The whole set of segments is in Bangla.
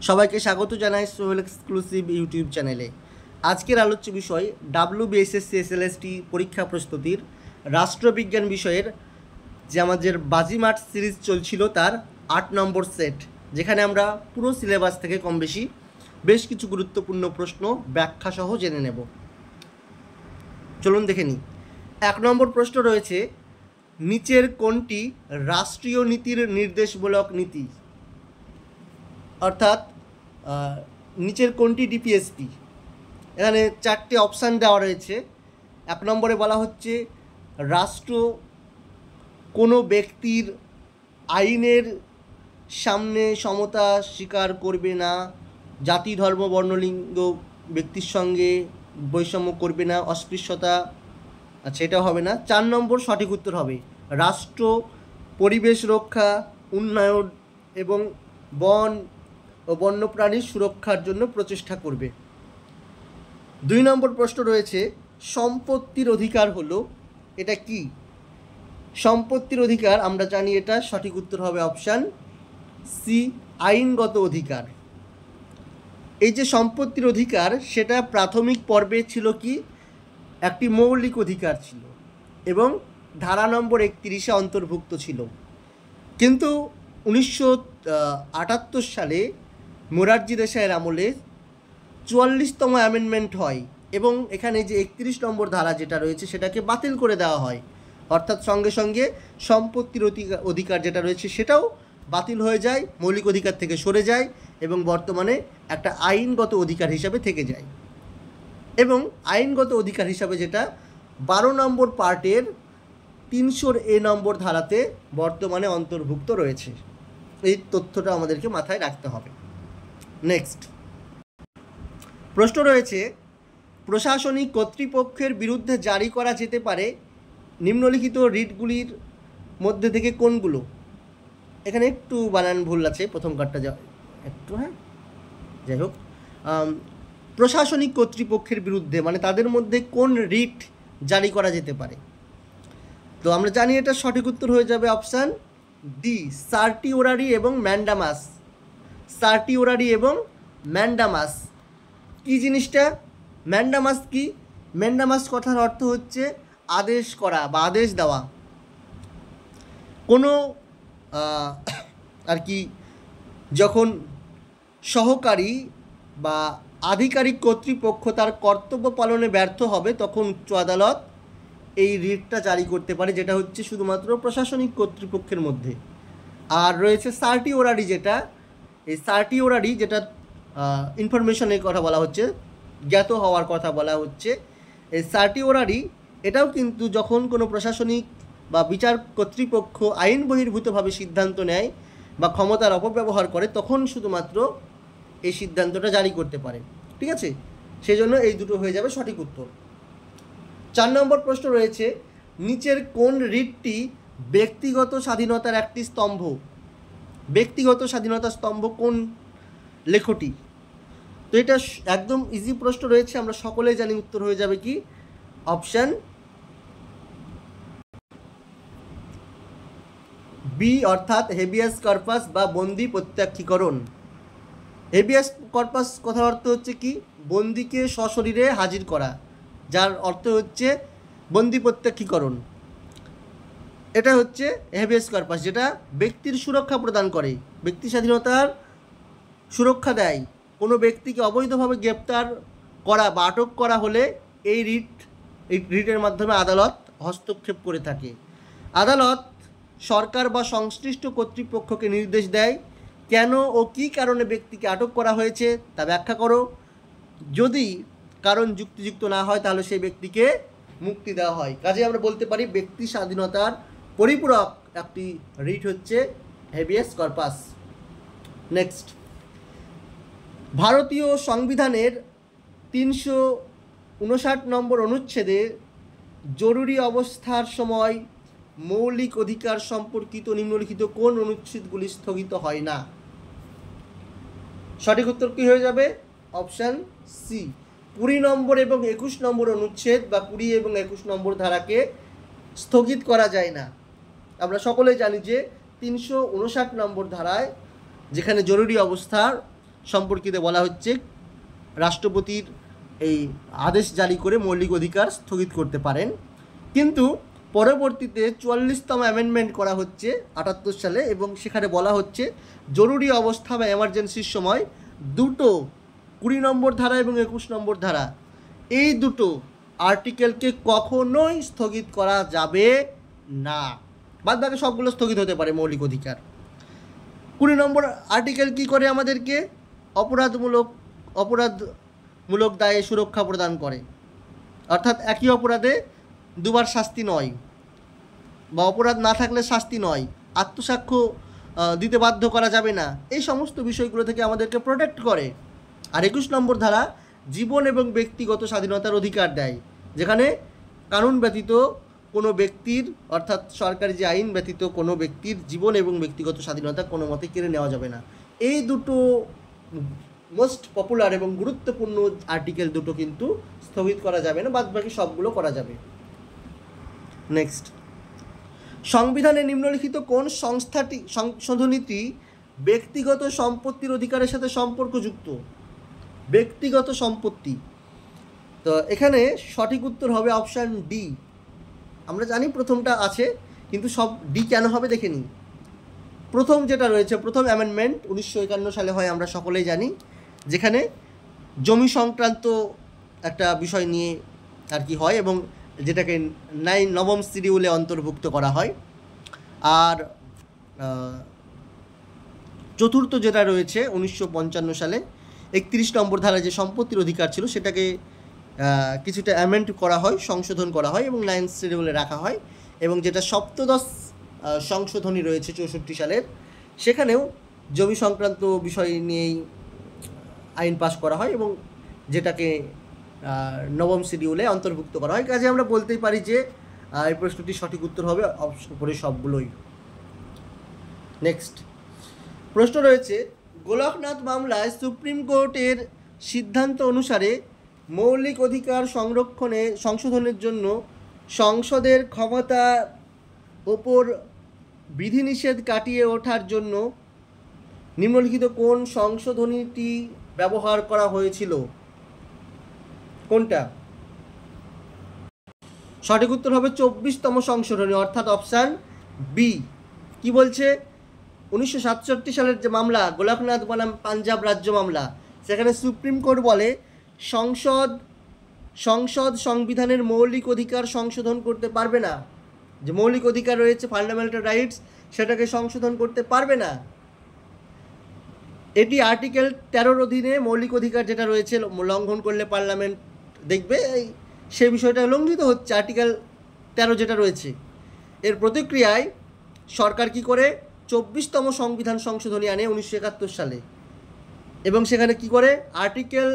সবাইকে স্বাগত জানাই সোহেল এক্সক্লুসিভ ইউটিউব চ্যানেলে। আজকের আলোচ্য বিষয় WBSSC SLST পরীক্ষা প্রস্তুতির রাষ্ট্রবিজ্ঞান বিষয়ের যে আমাদের বাজিমাট সিরিজ চলছিল তার 8 নম্বর সেট, যেখানে আমরা পুরো সিলেবাস থেকে কম বেশি বেশ কিছু গুরুত্বপূর্ণ প্রশ্ন ব্যাখ্যা সহ জেনে নেব। চলুন দেখে নিই। 1 নম্বর প্রশ্ন রয়েছে, নিচের কোনটি রাষ্ট্রীয় নীতির নির্দেশমূলক নীতি? অর্থাৎ নিচের কোনটি ডিপিএসপি? এখানে 4টে অপশান দেওয়া রয়েছে। 1 নম্বরে বলা হচ্ছে রাষ্ট্র কোনো ব্যক্তির আইনের সামনে সমতা স্বীকার করবে না, জাতি ধর্ম বর্ণলিঙ্গ ব্যক্তির সঙ্গে বৈষম্য করবে না, অস্পৃশ্যতা, আচ্ছা এটা হবে না। 4 নম্বর সঠিক উত্তর হবে রাষ্ট্র পরিবেশ রক্ষা, উন্নয়ন এবং বন ও বন্যপ্রাণীর সুরক্ষার জন্য প্রচেষ্টা করবে। 2 নম্বর প্রশ্ন রয়েছে, সম্পত্তির অধিকার হলো, এটা কি? সম্পত্তির অধিকার আমরা জানি, এটা সঠিক উত্তর হবে অপশান সি, আইনগত অধিকার। এই যে সম্পত্তির অধিকার, সেটা প্রাথমিক পর্বে ছিল কি একটি মৌলিক অধিকার ছিল এবং ধারা নম্বর 31-এ অন্তর্ভুক্ত ছিল। কিন্তু 1978 সালে মোরারজি দেশাইয়ের আমলে 44তম অ্যামেন্ডমেন্ট হয় এবং এখানে যে 31 নম্বর ধারা যেটা রয়েছে সেটাকে বাতিল করে দেওয়া হয়। অর্থাৎ সঙ্গে সঙ্গে সম্পত্তির অধিকার যেটা রয়েছে সেটাও বাতিল হয়ে যায়, মৌলিক অধিকার থেকে সরে যায় এবং বর্তমানে একটা আইনগত অধিকার হিসাবে থেকে যায়। এবং আইনগত অধিকার হিসাবে যেটা 12 নম্বর পার্টের 300A নম্বর ধারাতে বর্তমানে অন্তর্ভুক্ত রয়েছে। এই তথ্যটা আমাদেরকে মাথায় রাখতে হবে। নেক্সট প্রশ্ন রয়েছে, প্রশাসনিক কর্তৃপক্ষের বিরুদ্ধে জারি করা যেতে পারে নিম্নলিখিত রিটগুলির মধ্যে থেকে কোনগুলো? এখানে একটু বানান ভুল আছে, প্রথম কার্ডটা একটু, যাই হোক, প্রশাসনিক কর্তৃপক্ষের বিরুদ্ধে মানে তাদের মধ্যে কোন রিট জারি করা যেতে পারে? তো আমরা জানি এটা সঠিক উত্তর হয়ে যাবে অপশান ডি, সার্টিওরারি এবং ম্যান্ডামাস। সার্টিওরারি এবং ম্যান্ডামাস কি জিনিসটা? ম্যান্ডামাস কি? ম্যান্ডামাস কথার অর্থ হচ্ছে আদেশ করা বা আদেশ দেওয়া। কোনো আর কি যখন সহকারী বা আধিকারিক কর্তৃপক্ষ তার কর্তব্য পালনে ব্যর্থ হবে, তখন উচ্চ আদালত এই রিটটা জারি করতে পারে, যেটা হচ্ছে শুধুমাত্র প্রশাসনিক কর্তৃপক্ষের মধ্যে। আর রয়েছে সার্টিওরারি, যেটা এই সার্টিওরারি যেটা ইনফরমেশনের কথা বলা হচ্ছে, জ্ঞাত হওয়ার কথা বলা হচ্ছে। এই সার্টিওরারি এটাও কিন্তু যখন কোনো প্রশাসনিক বা বিচার কর্তৃপক্ষ আইন বহির্ভূতভাবে সিদ্ধান্ত নেয় বা ক্ষমতার অপব্যবহার করে, তখন শুধুমাত্র এই সিদ্ধান্তটা জারি করতে পারে। ঠিক আছে, সেই জন্য এই দুটো হয়ে যাবে সঠিক উত্তর। 4 নম্বর প্রশ্ন রয়েছে, নিচের কোন রিটটি ব্যক্তিগত স্বাধীনতার একটি স্তম্ভ? ব্যক্তিগত স্বাধীনতার স্তম্ভ কোন লেখটি? তো এটা একদম ইজি প্রশ্ন রয়েছে, আমরা সকলেই জানি উত্তর হয়ে যাবে কি অপশান বি, অর্থাৎ হেবিয়াস কর্পাস বা বন্দি প্রত্যাখ্যীকরণ। হেবিয়াস কর্পাস কথার অর্থ হচ্ছে কি বন্দিকে সশরীরে হাজির করা, যার অর্থ হচ্ছে বন্দি প্রত্যাখ্যীকরণ। এটা হচ্ছে হেবিয়াস কর্পাস, যেটা ব্যক্তির সুরক্ষা প্রদান করে, ব্যক্তি স্বাধীনতার সুরক্ষা দেয়। কোনো ব্যক্তিকে অবৈধভাবে গ্রেপ্তার করা বা আটক করা হলে এই রিটের মাধ্যমে আদালত হস্তক্ষেপ করে থাকে। আদালত সরকার বা সংশ্লিষ্ট কর্তৃপক্ষকে নির্দেশ দেয় কেন ও কী কারণে ব্যক্তিকে আটক করা হয়েছে তা ব্যাখ্যা করো। যদি কারণ যুক্তিযুক্ত না হয় তাহলে সেই ব্যক্তিকে মুক্তি দেওয়া হয়। কাজে আমরা বলতে পারি ব্যক্তি স্বাধীনতার পরিপূরক একটি রিট হচ্ছে হেবিয়াস কর্পাস। নেক্সট, ভারতীয় সংবিধানের 359 নম্বর অনুচ্ছেদে জরুরি অবস্থার সময় মৌলিক অধিকার সম্পর্কিত নিম্নলিখিত কোন অনুচ্ছেদগুলি স্থগিত হয় না? সঠিক উত্তর কী হয়ে যাবে? অপশান সি, 20 নম্বর এবং 21 নম্বর অনুচ্ছেদ বা 20 এবং 21 নম্বর ধারাকে স্থগিত করা যায় না। আমরা সকলেই জানি যে 359 নম্বর ধারায় যেখানে জরুরি অবস্থার সম্পর্কিত বলা হচ্ছে রাষ্ট্রপতির এই আদেশ জারি করে মৌলিক অধিকার স্থগিত করতে পারেন। কিন্তু পরবর্তীতে 44তম অ্যামেন্ডমেন্ট করা হচ্ছে 78 সালে, এবং সেখানে বলা হচ্ছে জরুরি অবস্থা বা এমার্জেন্সির সময় দুটো 20 নম্বর ধারা এবং 21 নম্বর ধারা, এই দুটো আর্টিকেলকে কখনোই স্থগিত করা যাবে না। বাদ বাকি সবগুলো স্থগিত হতে পারে মৌলিক অধিকার। 20 নম্বর আর্টিকেল কী করে? আমাদেরকে অপরাধমূলক দায়ে সুরক্ষা প্রদান করে, অর্থাৎ একই অপরাধে দুবার শাস্তি নয়, বা অপরাধ না থাকলে শাস্তি নয়, আত্মসাক্ষ্য দিতে বাধ্য করা যাবে না, এই সমস্ত বিষয়গুলো থেকে আমাদেরকে প্রোটেক্ট করে। আর 21 নম্বর ধারা জীবন এবং ব্যক্তিগত স্বাধীনতার অধিকার দেয়, যেখানে কানুন ব্যতীত কোনো ব্যক্তির, অর্থাৎ সরকারি যে আইন ব্যতীত কোনো ব্যক্তির জীবন এবং ব্যক্তিগত স্বাধীনতা কোনো মতে কেড়ে নেওয়া যাবে না। এই দুটো মোস্ট পপুলার এবং গুরুত্বপূর্ণ আর্টিকেল দুটো কিন্তু স্থগিত করা যাবে না, বাদ বাকি সবগুলো করা যাবে। নেক্সট, সংবিধানে নিম্নলিখিত কোন সংশোধনীটি ব্যক্তিগত সম্পত্তির অধিকারের সাথে সম্পর্কযুক্ত? ব্যক্তিগত সম্পত্তি, তো এখানে সঠিক উত্তর হবে অপশান ডি। আমরা জানি প্রথমটা আছে, কিন্তু সব ডি কেন হবে দেখে নিই। প্রথম যেটা রয়েছে, প্রথম অ্যামেন্ডমেন্ট 1951 সালে হয়, আমরা সকলেই জানি, যেখানে জমি সংক্রান্ত একটা বিষয় নিয়ে আর কি হয়, এবং যেটাকে নবম শিডিউলে অন্তর্ভুক্ত করা হয়। আর চতুর্থ যেটা রয়েছে 1955 সালে 31 নম্বর ধারা যে সম্পত্তির অধিকার ছিল, সেটাকে কিছুটা অ্যামেন্ড করা হয়, সংশোধন করা হয় এবং 9th শিডিউলে রাখা হয়। এবং যেটা সপ্তদশ সংশোধনী রয়েছে 64 সালের, সেখানেও জমি সংক্রান্ত বিষয় নিয়েই আইন পাশ করা হয় এবং যেটাকে নবম শিডিউলে অন্তর্ভুক্ত করা হয়। কাজে আমরা বলতেই পারি যে এই প্রশ্নটির সঠিক উত্তর হবে উপরে সবগুলোই। নেক্সট প্রশ্ন রয়েছে, গোলকনাথ মামলায় সুপ্রিম কোর্টের সিদ্ধান্ত অনুসারে মৌলিক অধিকার সংশোধনের জন্য সংসদের ক্ষমতার ওপর বিধিনিষেধ কাটিয়ে ওঠার জন্য নিম্নলিখিত কোন সংশোধনীটি ব্যবহার করা হয়েছিল? কোনটা? সঠিক উত্তর হবে 24তম সংশোধনী, অর্থাৎ অপশান বি। কি বলছে? 1967 সালের যে মামলা গোলকনাথ বনাম পাঞ্জাব রাজ্য মামলা, সেখানে সুপ্রিম কোর্ট বলে সংসদ সংবিধানের মৌলিক অধিকার সংশোধন করতে পারবে না। যে মৌলিক অধিকার রয়েছে, ফান্ডামেন্টাল রাইটস, সেটাকে সংশোধন করতে পারবে না। এটি আর্টিকেল 13 অধীনে মৌলিক অধিকার যেটা রয়েছে লঙ্ঘন করলে পার্লামেন্ট দেখবে সেই বিষয়টা লঙ্ঘিত হচ্ছে, আর্টিকেল 13 যেটা রয়েছে। এর প্রতিক্রিয়ায় সরকার কি করে 24তম সংবিধান সংশোধনী আনে 1971 সালে, এবং সেখানে কি করে আর্টিকেল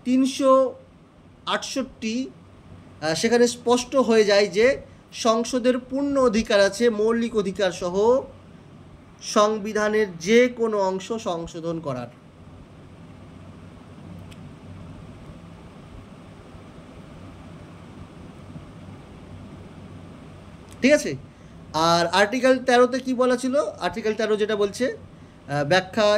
368 সেখানে স্পষ্ট হয়ে যায় যে সংসদের পূর্ণ অধিকার আছে মৌলিক অধিকার সহ সংবিধানের যে কোনো অংশ সংশোধন করার। ঠিক আছে। আর আর্টিকেল 13তে কি বলা ছিল? আর্টিকেল 13 যেটা বলছে, ব্যাখ্যা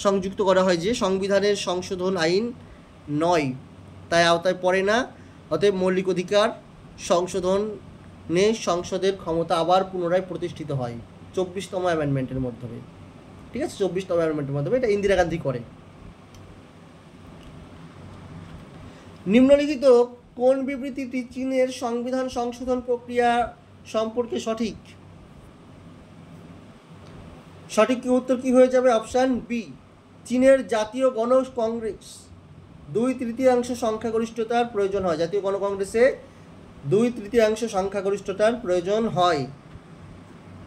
সংযুক্ত করা হয় যে সংবিধানের সংশোধন আইন নয়, তাই আওতায় পড়ে না, অতএব মৌলিক অধিকার সংশোধনে সংসদের ক্ষমতা আবার পুনরায় প্রতিষ্ঠিত হয় 24তম অ্যামেন্ডমেন্টের মাধ্যমে। ঠিক আছে, 24তম অ্যামেন্ডমেন্টের মাধ্যমে, এটা ইন্দিরা গান্ধী করে। নিম্নলিখিত কোন বিবৃতিটি চীনের সংবিধান সংশোধন প্রক্রিয়া সম্পর্কে সঠিক? সঠিক উত্তর কি হয়ে যাবে? Option B. চীনের জাতীয় গণ কংগ্রেস 2/3 সংখ্যাগরিষ্ঠতার প্রয়োজন হয়। জাতীয় গণ কংগ্রেসে 2/3 সংখ্যাগরিষ্ঠতার প্রয়োজন হয়।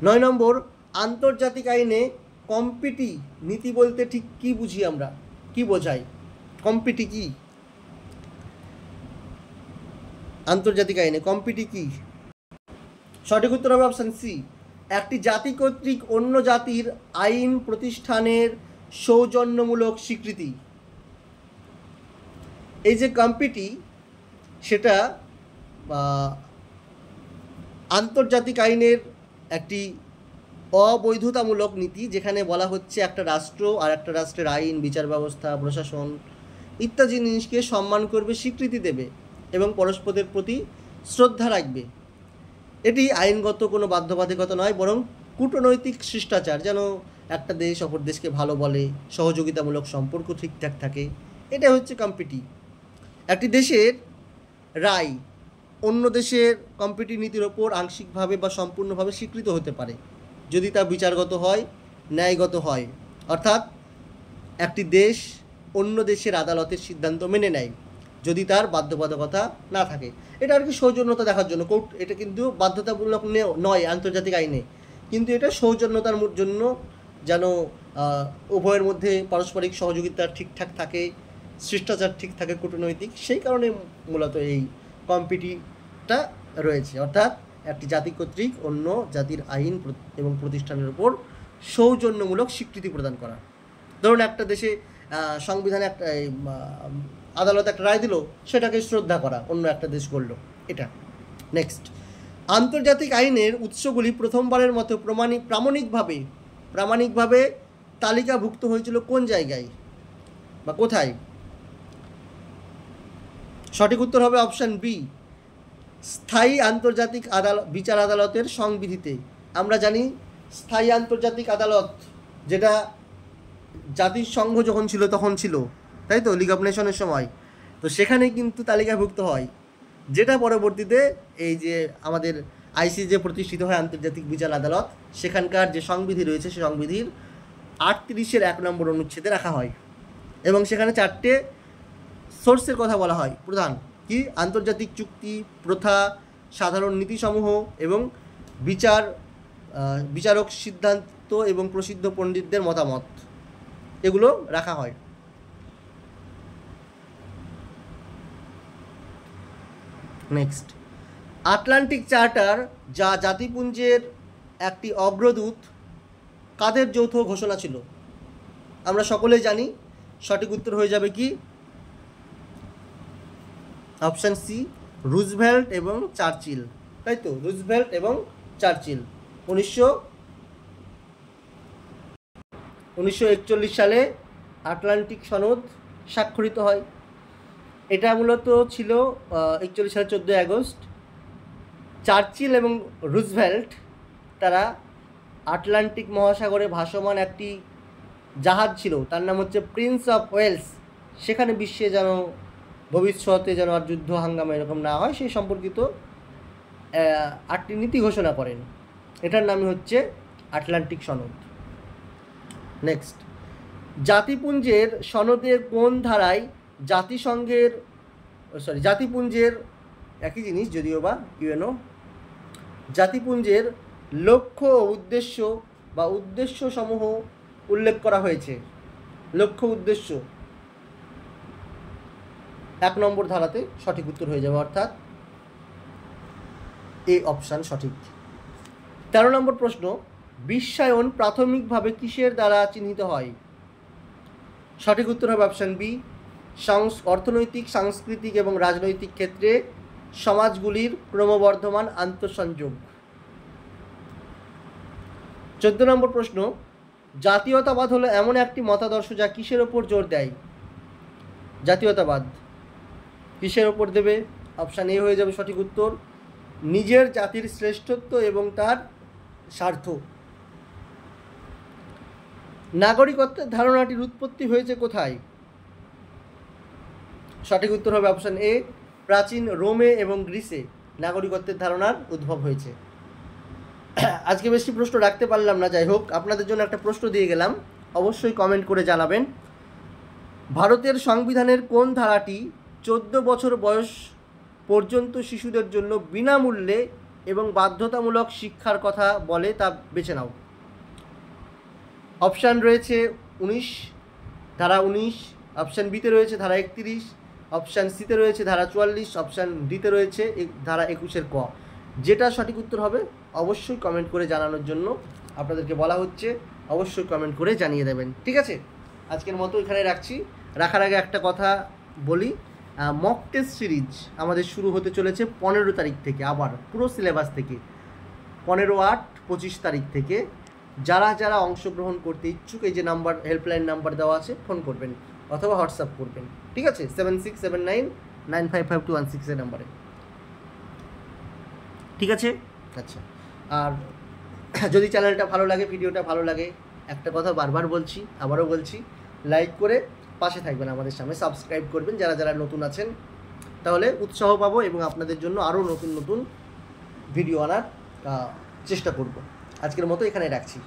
9 নম্বর, আন্তর্জাতিক আইনে কম্পিটি নীতি বলতে ঠিক কি বুঝি আমরা, কি বোঝাই? কম্পিটি কি? আন্তর্জাতিক আইনে কম্পিটি কি? সঠিক উত্তর হবে অপশান সি। একটি জাতি কর্তৃক অন্য জাতির আইন প্রতিষ্ঠানের সৌজন্যমূলক স্বীকৃতি। এই যে কম্পিটি, সেটা আন্তর্জাতিক আইনের একটি অবৈধতামূলক নীতি, যেখানে বলা হচ্ছে একটা রাষ্ট্র আর একটা রাষ্ট্রের আইন, বিচার ব্যবস্থা, প্রশাসন ইত্যাদি জিনিসকে সম্মান করবে, স্বীকৃতি দেবে এবং পরস্পরের প্রতি শ্রদ্ধা রাখবে। এটি আইনগত কোনো বাধ্যবাধকতা নয়, বরং কূটনৈতিক শিষ্টাচার, যেন একটা দেশ অপর দেশকে ভালো বলে, সহযোগিতামূলক সম্পর্ক ঠিকঠাক থাকে। এটা হচ্ছে কম্পিটি। একটি দেশের রায় অন্য দেশের কম্পিটি নীতির ওপর আংশিকভাবে বা সম্পূর্ণভাবে স্বীকৃত হতে পারে যদি তা বিচারগত হয়, ন্যায়গত হয়, অর্থাৎ একটি দেশ অন্য দেশের আদালতের সিদ্ধান্ত মেনে নেয় যদি তার বাধ্যবাধকতা না থাকে। এটা আর কি সৌজন্যতা দেখার জন্য কোর্ট, এটা কিন্তু বাধ্যতামূলক নয় আন্তর্জাতিক আইনে, কিন্তু এটা সৌজন্যতার জন্য, যেন উভয়ের মধ্যে পারস্পরিক সহযোগিতা ঠিকঠাক থাকে, শিষ্টাচার ঠিক থাকে, কূটনৈতিক, সেই কারণে মূলত এই কম্পিটিটা রয়েছে, অর্থাৎ একটি জাতি কর্তৃক অন্য জাতির আইন এবং প্রতিষ্ঠানের উপর সৌজন্যমূলক স্বীকৃতি প্রদান করা। ধরুন একটা দেশে সংবিধানে একটা আদালত একটা রায় দিল, সেটাকে শ্রদ্ধা করা অন্য একটা দেশ করলো, এটা। নেক্সট, আন্তর্জাতিক আইনের উৎসগুলি প্রথমবারের মতো প্রামাণিকভাবে তালিকাভুক্ত হয়েছিল কোন জায়গায় বা কোথায়? সঠিক উত্তর হবে অপশান বি, স্থায়ী আন্তর্জাতিক বিচার আদালতের সংবিধিতে। আমরা জানি স্থায়ী আন্তর্জাতিক আদালত যেটা জাতিসংঘ যখন ছিল তখন ছিল, তাই তো, লিগ অফ নেশনের সময়, তো সেখানে কিন্তু তালিকাভুক্ত হয়, যেটা পরবর্তীতে এই যে আমাদের আইসিজে প্রতিষ্ঠিত হয় আন্তর্জাতিক বিচার আদালত, সেখানকার যে সংবিধি রয়েছে সে সংবিধির 38-এর 1 নম্বর অনুচ্ছেদে রাখা হয় এবং সেখানে 4টে সোর্সের কথা বলা হয় প্রধান, কি? আন্তর্জাতিক চুক্তি, প্রথা, সাধারণ নীতিসমূহ এবং বিচারক সিদ্ধান্ত এবং প্রসিদ্ধ পণ্ডিতদের মতামত, এগুলো রাখা হয়। নেক্সট, আটলান্টিক চার্টার যা জাতিপুঞ্জের একটি অগ্রদূত কাদের যৌথ ঘোষণা ছিল? আমরা সকলেই জানি, সঠিক উত্তর হয়ে যাবে কি অপশান সি, রুজভেল্ট এবং চার্চিল, তাই তো, রুজভেল্ট এবং চার্চিল 1941 সালে আটলান্টিক সনদ স্বাক্ষরিত হয়। এটা মূলত ছিল 41 সালের 14 আগস্ট। চার্চিল এবং রুজভেল্ট তারা আটলান্টিক মহাসাগরে ভাসমান একটি জাহাজ ছিল, তার নাম হচ্ছে প্রিন্স অফ ওয়েলস, সেখানে বিশ্বে যেন ভবিষ্যতে যেন আর যুদ্ধ হাঙ্গামা এরকম না হয় সেই সম্পর্কিত 8টি নীতি ঘোষণা করেন। এটার নামই হচ্ছে আটলান্টিক সনদ। নেক্সট, জাতিপুঞ্জের সনদের কোন ধারায় জাতিপুঞ্জের একই জিনিস যদিও বা ইউএনও, জাতিপুঞ্জের লক্ষ্য ও উদ্দেশ্য বা উদ্দেশ্য সমূহ উল্লেখ করা হয়েছে? লক্ষ্য উদ্দেশ্য 1 নম্বর ধারাতে সঠিক উত্তর হয়ে যাবে, অর্থাৎ এ অপশান সঠিক। 13 নম্বর প্রশ্ন, বিশ্বায়ন প্রাথমিকভাবে কিসের দ্বারা চিহ্নিত হয়? সঠিক উত্তর হবে অপশান বি, অর্থনৈতিক, সাংস্কৃতিক এবং রাজনৈতিক ক্ষেত্রে সমাজগুলির ক্রমবর্ধমান আন্তঃসংযোগ। 14 নম্বর প্রশ্ন, জাতীয়তাবাদ হলো এমন একটি মতাদর্শ যা কিসের ওপর জোর দেয়? জাতীয়তাবাদ কিসের ওপর দেবে? অপশান এ হয়ে যাবে সঠিক উত্তর, নিজের জাতির শ্রেষ্ঠত্ব এবং তার স্বার্থ। নাগরিকত্বের ধারণাটির উৎপত্তি হয়েছে কোথায়? সঠিক উত্তর হবে অপশান এ, প্রাচীন রোমে এবং গ্রিসে নাগরিকত্বের ধারণার উদ্ভব হয়েছে। আজকে বেশি প্রশ্ন রাখতে পারলাম না, যাই হোক আপনাদের জন্য একটা প্রশ্ন দিয়ে গেলাম, অবশ্যই কমেন্ট করে জানাবেন। ভারতের সংবিধানের কোন ধারাটি 14 বছর বয়স পর্যন্ত শিশুদের জন্য বিনামূল্যে এবং বাধ্যতামূলক শিক্ষার কথা বলে তা বেছে নাও। অপশান রয়েছে 19, ধারা 19, অপশান বিতে রয়েছে ধারা 31, অপশান সিতে রয়েছে ধারা 44, অপশান ডিতে রয়েছে ধারা 21-এর ক। যেটা সঠিক উত্তর হবে অবশ্যই কমেন্ট করে জানানোর জন্য আপনাদেরকে বলা হচ্ছে, অবশ্যই কমেন্ট করে জানিয়ে দেবেন, ঠিক আছে? আজকের মতো এখানে রাখছি। রাখার আগে একটা কথা বলি, মক টেস্ট সিরিজ আমাদের শুরু হতে চলেছে 15 তারিখ থেকে, আবার পুরো সিলেবাস থেকে 15/8 25 তারিখ থেকে যারা যারা অংশগ্রহণ করতে ইচ্ছুক এই যে নাম্বার, হেল্পলাইন নাম্বার দেওয়া আছে, ফোন করবেন অথবা হোয়াটসঅ্যাপ করবেন, ঠিক আছে? 7679955216 এর নাম্বারে, ঠিক আছে? আচ্ছা, আর যদি চ্যানেলটা ভালো লাগে, ভিডিওটা ভালো লাগে, একটা কথা বারবার বলছি, আবারও বলছি, লাইক করে পাশে থাকবেন আমাদের সামনে, সাবস্ক্রাইব করবেন যারা যারা নতুন আছেন, তাহলে উৎসাহ পাবো এবং আপনাদের জন্য আরও নতুন নতুন ভিডিও আনার চেষ্টা করব। আজকের মতো এখানে রাখছি।